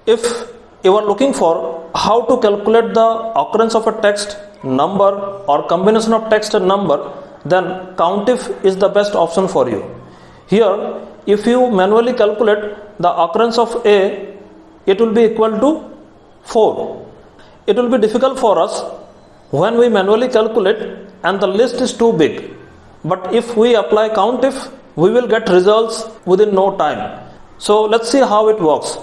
If you are looking for how to calculate the occurrence of a text, number or combination of text and number, then Countif is the best option for you. Here, if you manually calculate the occurrence of A, it will be equal to 4. It will be difficult for us when we manually calculate and the list is too big. But if we apply Countif, we will get results within no time. So let's see how it works.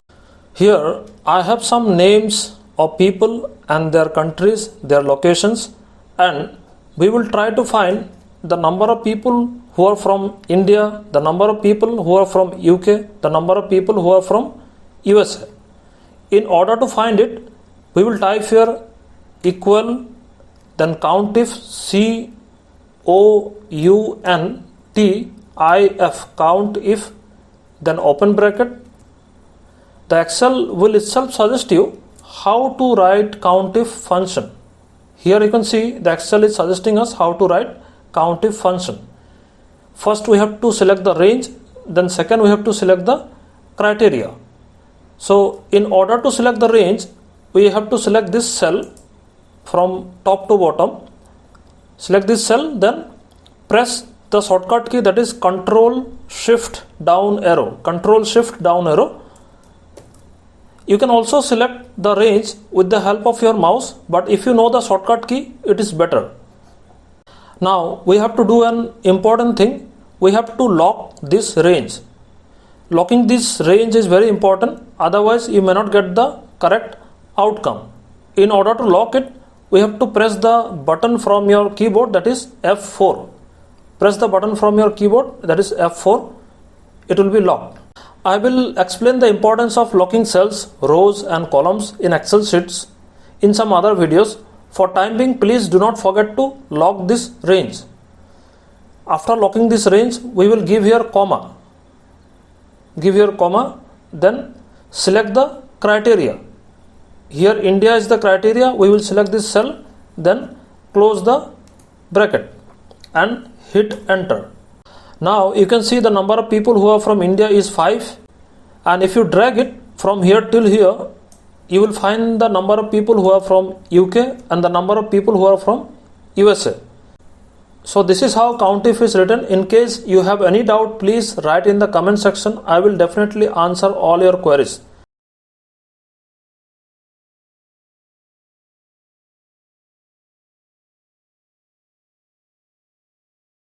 Here I have some names of people and their countries, their locations, and we will try to find the number of people who are from India, the number of people who are from UK, the number of people who are from USA. In order to find it, we will type here equal, then Countif, COUNTIF, Countif, then open bracket. The Excel will itself suggest you how to write Countif function. Here you can see the Excel is suggesting us how to write Countif function. First we have to select the range, then second we have to select the criteria. So in order to select the range, we have to select this cell from top to bottom. Select this cell, then press the shortcut key, that is Control Shift down arrow. Control Shift down arrow. You can also select the range with the help of your mouse, but if you know the shortcut key, it is better. Now we have to do an important thing. We have to lock this range. Locking this range is very important, otherwise you may not get the correct outcome. In order to lock it, we have to press the button from your keyboard, that is F4. Press the button from your keyboard, that is F4. It will be locked. I will explain the importance of locking cells, rows and columns in Excel sheets in some other videos. For time being, please do not forget to lock this range. After locking this range, we will give here comma. Give here comma, then select the criteria. Here India is the criteria. We will select this cell, then close the bracket and hit enter. Now you can see the number of people who are from India is 5, and if you drag it from here till here, you will find the number of people who are from UK and the number of people who are from USA. So this is how Countif is written. In case you have any doubt, please write in the comment section. I will definitely answer all your queries.